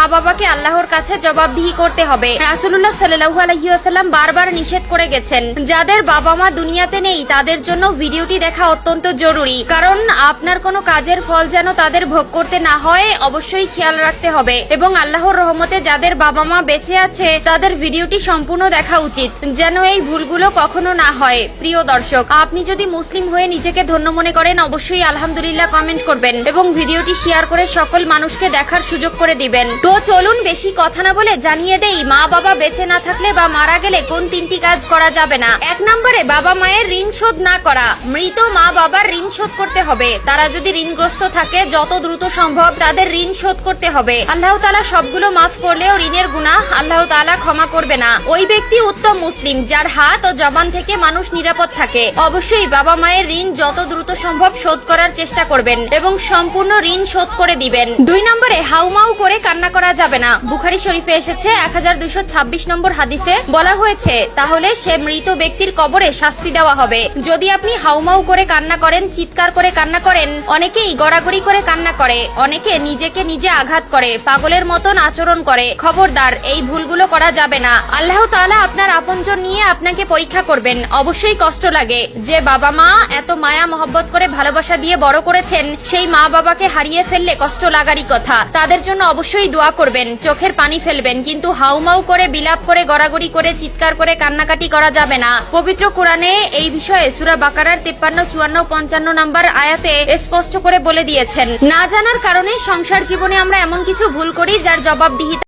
মা বাবাকে আল্লাহর কাছে জবাবদিহি করতে হবে। রাসূলুল্লাহ সাল্লাল্লাহু আলাইহি ওয়াসাল্লাম বারবার নিষেধ করে গেছেন, যাদের বাবা মা দুনিয়াতে নেই তাদের জন্য ভিডিওটি দেখা অত্যন্ত জরুরি, কারণ আপনার কোনো কাজের ফল যেন তাদের ভোগ করতে না হয় অবশ্যই খেয়াল রাখতে হবে। এবং আল্লাহর রহমতে যাদের বাবা মা বেঁচে আছে তাদের ভিডিওটি সম্পূর্ণ দেখা উচিত, যেন এই ভুলগুলো কখনো না হয়। প্রিয় দর্শক, আপনি যদি মুসলিম হয়ে নিজেকে ধন্য মনে করেন অবশ্যই আলহামদুলিল্লাহ কমেন্ট করবেন এবং ভিডিওটি শেয়ার করে সকল মানুষকে দেখার সুযোগ করে দিবেন। তো চলুন বেশি কথা না বলে জানিয়ে দেই মা বাবা বেঁচে না থাকলে বা মারা গেলে কোন তিনটি কাজ করা যাবে না। 1 নম্বরে বাবা মায়ের ঋণ শোধ না করা। মৃত মা বাবার ঋণ শোধ করতে হবে। তারা যদি ঋণগ্রস্ত থাকে যত দ্রুত সম্ভব তাদের ঋণ শোধ করতে হবে। আল্লাহ তাআলা সবগুলো মাফ করলেও ঋণের গুনাহ আল্লাহ তাআলা ক্ষমা করবে না। ওই ব্যক্তি উত্তম মুসলিম যার হাত ও জবান থেকে মানুষ নিরাপদ থাকে। অবশ্যই বাবা মায়ের ঋণ যত দ্রুত সম্ভব শোধ করার চেষ্টা করবেন এবং সম্পূর্ণ ঋণ শোধ করে দিবেন। 2 নম্বরে হাউমাউ করে কান্না করা যাবে না। বুখারী শরীফে এসেছে 1226 নম্বর হাদিসে বলা হয়েছে, তাহলে সে মৃত ব্যক্তির কবরে শাস্তি দেওয়া হবে। যদি আপনি হাউমাউ করে কান্না করেন, চিৎকার করে কান্না করেন, অনেকেই গড়াগড়ি করে কান্না করে, অনেকে নিজেকে নিজে আঘাত করে, পাগলের মতন আচরণ করে। খবরদার, এই ভুলগুলো করা যাবে না। আল্লাহ তাআলা আপনার আপনজন নিয়ে আপনাকে পরীক্ষা করবেন। অবশ্যই কষ্ট লাগে যে বাবা মা এত মায়া মহব্বত করে ভালোবাসা দিয়ে বড় করেছেন, সেই মা বাবাকে হারিয়ে ফেললে কষ্ট লাগারই কথা। তাদের জন্য অবশ্যই দোয়া করবেন, চোখের পানি ফেলবেন, কিন্তু হাউমাউ করে বিলাপ করে গড়াগড়ি করে চিৎকার করে কান্নাকাটি করা যাবে না। পবিত্র কোরআনে এই বিষয়ে সূরা বাকারার 53, 54, 55 নম্বর আয়াতে স্পষ্ট করে বলে দিয়েছেন। না জানার কারণে সংসার জীবনে আমরা এমন কিছু ভুল করি যার জবাবদিহিতা